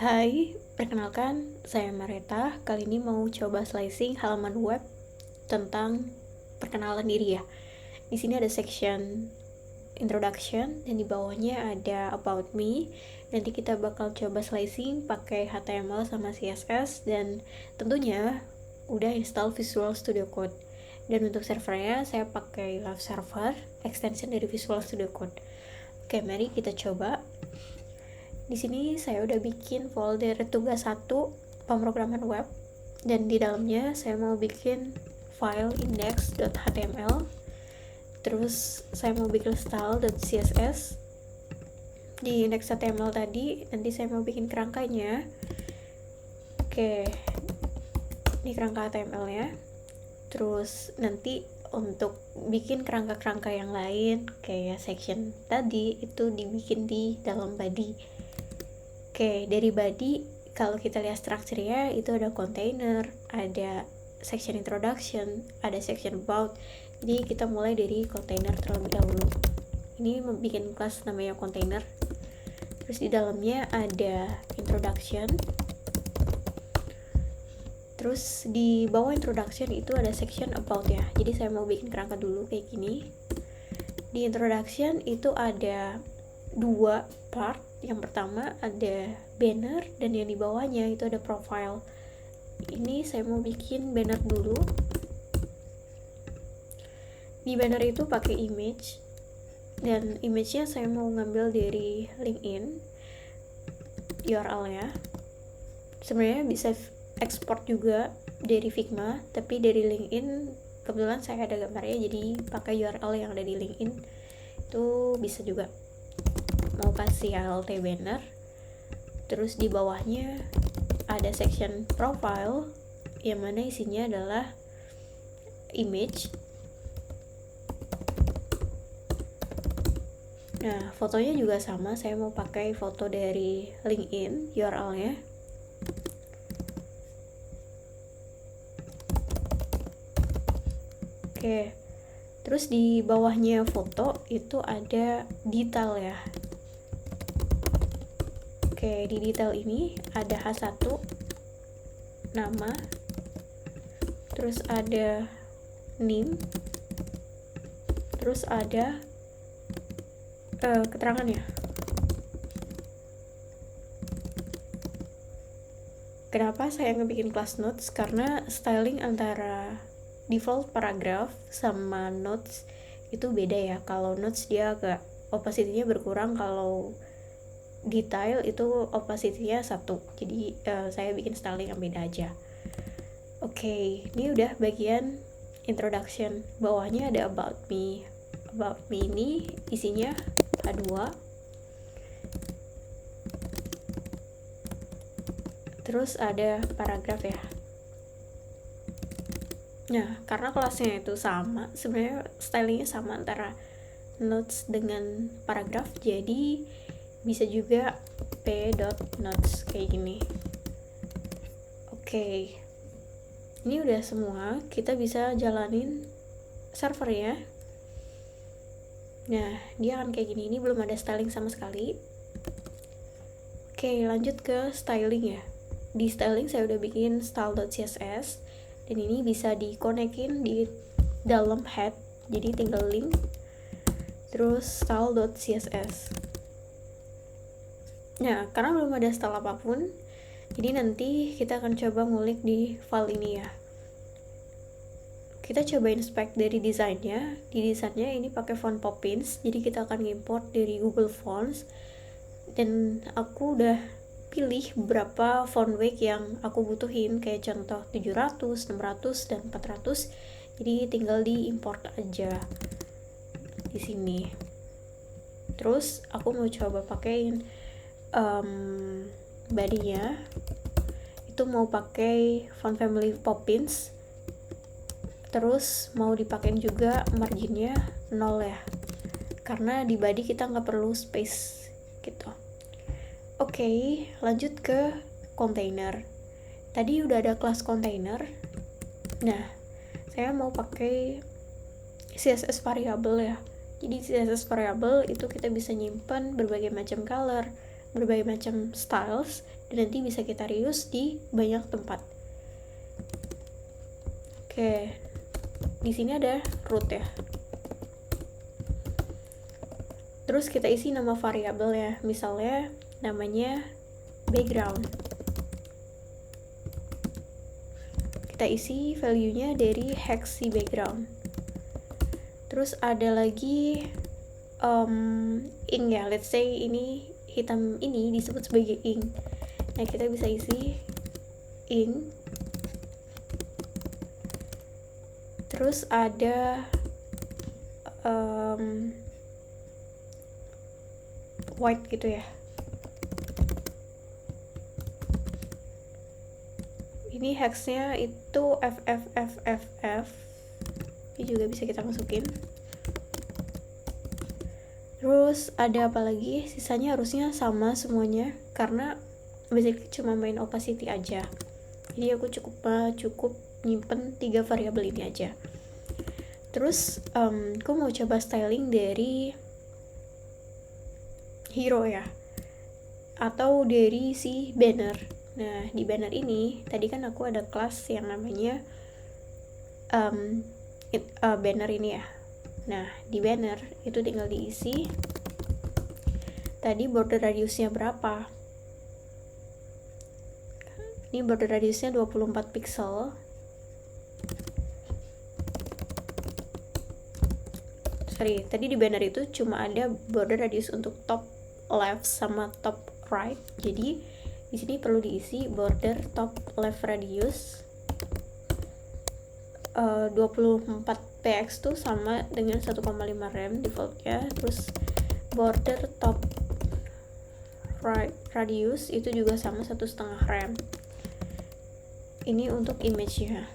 Hai, perkenalkan saya Mareta. Kali ini mau coba slicing halaman web tentang perkenalan diri ya. Di sini ada section introduction dan di bawahnya ada about me. Nanti kita bakal coba slicing pakai HTML sama CSS dan tentunya udah install Visual Studio Code. Dan untuk servernya saya pakai Love Server, extension dari Visual Studio Code. Oke, mari kita coba. Di sini saya udah bikin folder tugas 1 pemrograman web dan di dalamnya saya mau bikin file index.html, terus saya mau bikin style.css. Di index.html tadi nanti saya mau bikin kerangkanya. Oke, ini kerangka HTML ya. Terus nanti untuk bikin kerangka-kerangka yang lain kayak section tadi itu dibikin di dalam body. Oke, dari body kalau kita lihat strukturnya itu ada container, ada section introduction, ada section about. Jadi kita mulai dari container terlebih dahulu. Ini membuat kelas namanya container. Terus di dalamnya ada introduction. Terus di bawah introduction itu ada section about ya. Jadi saya mau bikin kerangka dulu kayak gini. Di introduction itu ada 2 part. Yang pertama ada banner dan yang di bawahnya itu ada profile. Ini saya mau bikin banner dulu. Di banner itu pakai image dan image-nya saya mau ngambil dari LinkedIn URL-nya. Sebenarnya bisa export juga dari Figma, tapi dari LinkedIn kebetulan saya ada gambarnya jadi pakai URL yang ada di LinkedIn itu bisa juga. Mau kasih alt banner, terus di bawahnya ada section profile yang mana isinya adalah image. Nah, fotonya juga sama, saya mau pakai foto dari LinkedIn URL-nya. Oke, terus di bawahnya foto itu ada detail ya. Oke, di detail ini ada H1 nama, terus ada name, terus ada keterangan ya. Kenapa saya ngebikin class notes? Karena styling antara default paragraph sama notes itu beda ya. Kalau notes dia agak opacity-nya berkurang, kalau detail itu opacity-nya 1. Jadi saya bikin styling yang beda aja. Oke, ini udah bagian introduction. Bawahnya ada about me. About me ini isinya H2. Terus ada paragraf ya. Nah, karena kelasnya itu sama, sebenarnya stylingnya sama antara notes dengan paragraf, jadi bisa juga p.notes kayak gini. Oke, ini udah semua, kita bisa jalanin servernya. Nah, dia akan kayak gini. Ini belum ada styling sama sekali. Oke, lanjut ke styling ya. Di styling saya udah bikin style.css dan ini bisa dikonekin di dalam head, jadi tinggal link terus style.css. Nah, karena belum ada style apapun, jadi nanti kita akan coba ngulik di file ini ya. Kita coba inspect dari desainnya. Di desainnya ini pakai font Poppins, jadi kita akan import dari Google Fonts. Dan aku udah pilih beberapa font weight yang aku butuhin, kayak contoh 700, 600, dan 400. Jadi tinggal di import aja di sini. Terus aku mau coba pakein body-nya. Itu mau pakai font family Poppins. Terus mau dipakein juga marginnya 0 ya. Karena di body kita nggak perlu space gitu. Oke, lanjut ke container. Tadi udah ada kelas container. Nah, saya mau pakai CSS variable ya. Jadi CSS variable itu kita bisa nyimpan berbagai macam color, berbagai macam styles, dan nanti bisa kita reuse di banyak tempat. Oke, di sini ada root ya. Terus kita isi nama variabel ya, misalnya namanya background. Kita isi value-nya dari hex si background. Terus ada lagi ink ya, let's say ini hitam ini disebut sebagai ink. Nah, kita bisa isi ink. Terus ada white gitu ya. Ini hexnya itu FFFFF. Ini juga bisa kita masukin. Terus ada apa lagi? Sisanya harusnya sama semuanya karena basically cuma main opacity aja. Jadi aku cukup nyimpen 3 variabel ini aja. Terus aku mau coba styling dari hero ya, atau dari si banner. Nah, di banner ini tadi kan aku ada kelas yang namanya banner ini ya. Nah, di banner itu tinggal diisi tadi border radiusnya berapa. Ini border radiusnya 24 pixel. Sorry, tadi di banner itu cuma ada border radius untuk top left sama top right. Jadi di sini perlu diisi border top left radius 24 px tuh sama dengan 1,5 rem defaultnya. Terus border top right radius itu juga sama 1,5 rem. Ini untuk image-nya.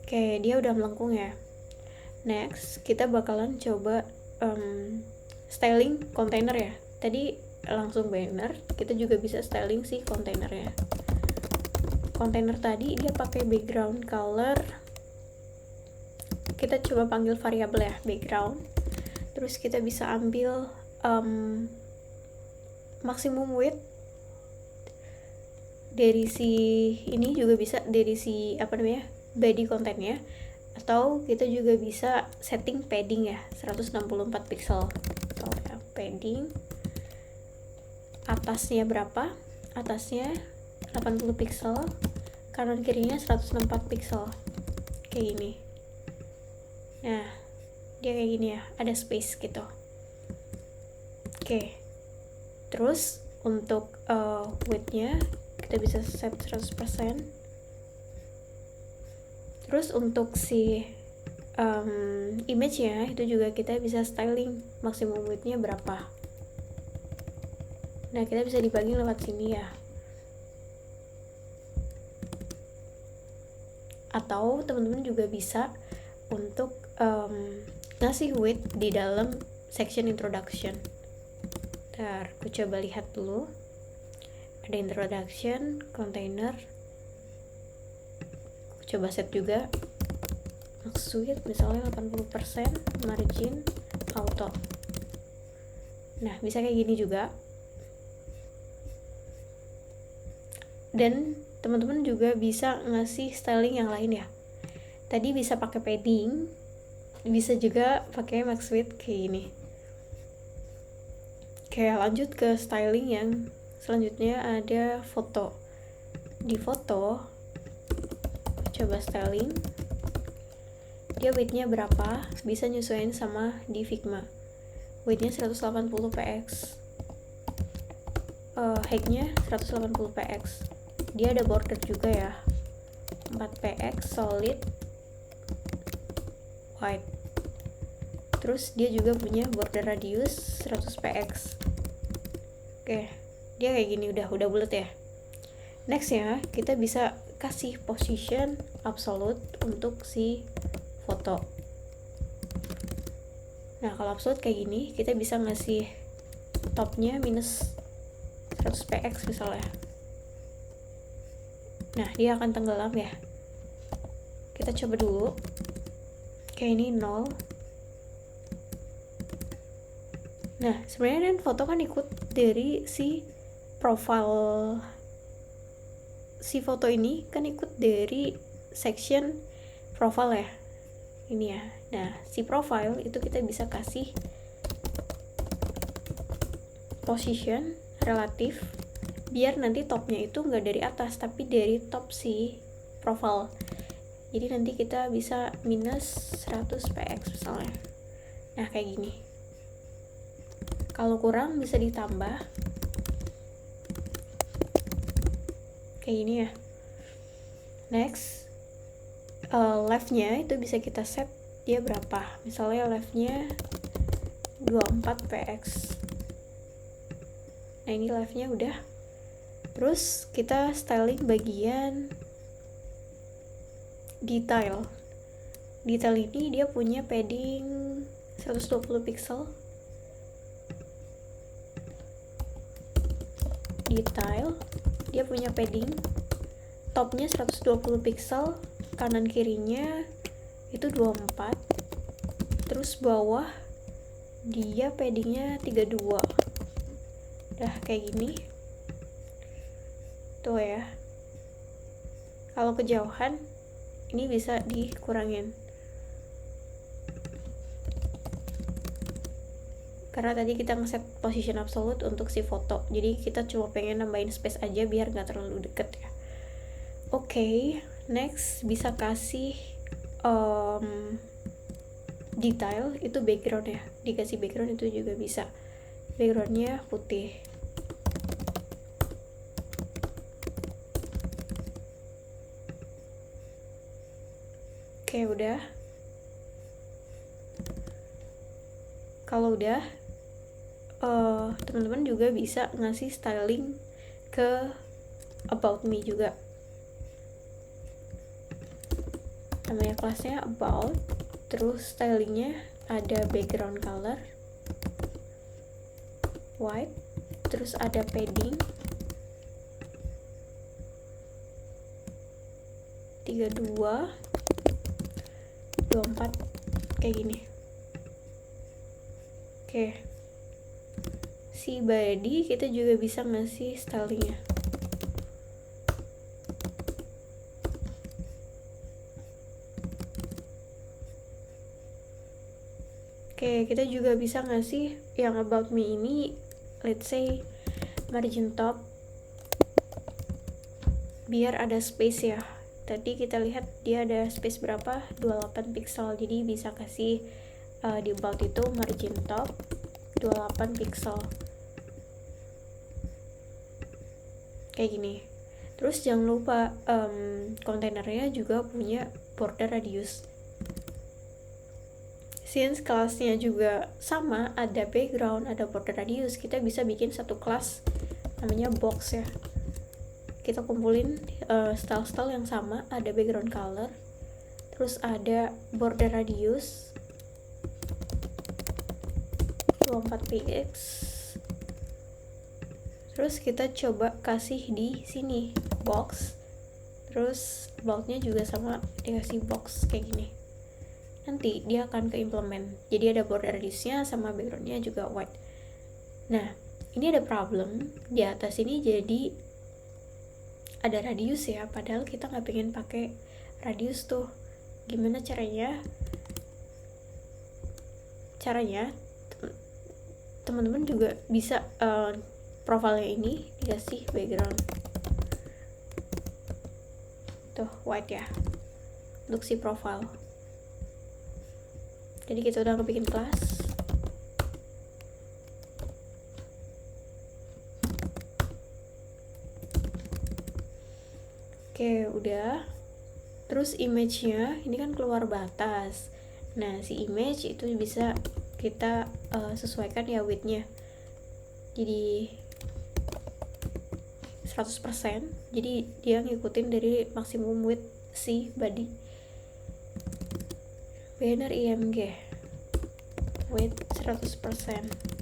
Oke, dia udah melengkung ya. Next, kita bakalan coba styling container ya. Tadi langsung banner, kita juga bisa styling si kontainernya. Kontainer tadi dia pakai background color. Kita coba panggil variabel ya, background. Terus kita bisa ambil maximum width dari si ini, juga bisa dari si body contentnya, atau kita juga bisa setting padding ya 164 pixel. Atau ya, padding atasnya berapa? Atasnya 80 pixel, kanan kirinya 164 pixel, kayak gini. Nah, dia kayak gini ya, ada space gitu. Oke. Terus untuk width-nya kita bisa set 100%. Terus untuk si image-nya itu juga kita bisa styling maksimum width-nya berapa. Nah, kita bisa dibagi lewat sini ya. Atau teman-teman juga bisa untuk ngasih width di dalam section introduction. Ntar aku coba lihat dulu. Ada introduction, container. Aku coba set juga max width misalnya 80%, margin auto. Nah, bisa kayak gini juga. Dan teman-teman juga bisa ngasih styling yang lain ya. Tadi bisa pakai padding, bisa juga pakai max width kayak gini. Oke, lanjut ke styling yang selanjutnya, ada foto. Di foto coba styling, dia width-nya berapa, bisa nyesuaiin sama di Figma. Width-nya 180 px, height-nya 180 px. Dia ada border juga ya, 4 px solid white. Terus dia juga punya border radius 100 px. Oke, dia kayak gini, udah bulat ya. Next ya, kita bisa kasih position absolute untuk si foto. Nah, kalau absolute kayak gini, kita bisa ngasih topnya minus 100 px misalnya. Nah, dia akan tenggelam ya. Kita coba dulu. Kayak ini 0. Nah, sebenarnya kan foto kan ikut dari si profile, si foto ini kan ikut dari section profile ya, ini ya. Nah, si profile itu kita bisa kasih position relatif biar nanti topnya itu nggak dari atas tapi dari top si profile. Jadi nanti kita bisa minus 100 px misalnya. Nah, kayak gini. Kalau kurang bisa ditambah kayak gini ya. Next, leftnya itu bisa kita set dia berapa. Misalnya leftnya 24 px. Nah, ini leftnya udah. Terus kita styling bagian detail. Detail ini dia punya padding 120 pixel. Detail dia punya padding topnya 120 pixel, kanan kirinya itu 24, terus bawah dia paddingnya 32. Udah kayak gini tuh ya. Kalau kejauhan ini bisa dikurangin karena tadi kita ngeset position absolute untuk si foto, jadi kita cuma pengen nambahin space aja biar nggak terlalu deket ya. Oke, next bisa kasih detail itu background ya, dikasih background itu juga bisa, backgroundnya putih. Oke, udah. Kalau udah, teman-teman juga bisa ngasih styling ke about me juga. Namanya kelasnya about, terus stylingnya ada background color white, terus ada padding 32, 24 kayak gini. Oke. Si body kita juga bisa ngasih stylingnya. Oke, kita juga bisa ngasih yang about me ini, let's say margin top biar ada space ya. Tadi kita lihat dia ada space berapa, 28 pixel, jadi bisa kasih di about itu margin top 28 pixel kayak gini. Terus jangan lupa kontainernya juga punya border radius. Since kelasnya juga sama, ada background, ada border radius, kita bisa bikin satu kelas namanya box ya. Kita kumpulin style-style yang sama, ada background color, terus ada border radius 24px. Terus kita coba kasih di sini box, terus boxnya juga sama, dikasih box kayak gini. Nanti dia akan ke implement, jadi ada border radiusnya sama backgroundnya juga white. Nah, ini ada problem di atas ini, jadi ada radius ya, padahal kita nggak pengen pakai radius tuh. Gimana caranya? Teman-teman juga bisa profilnya ini dikasih background tuh white ya untuk si profile. Jadi kita udah bikin kelas. Oke, udah. Terus image-nya ini kan keluar batas. Nah, si image itu bisa kita sesuaikan ya width-nya. Jadi 100%. Jadi dia ngikutin dari maksimum width si body. Banner IMG width 100%.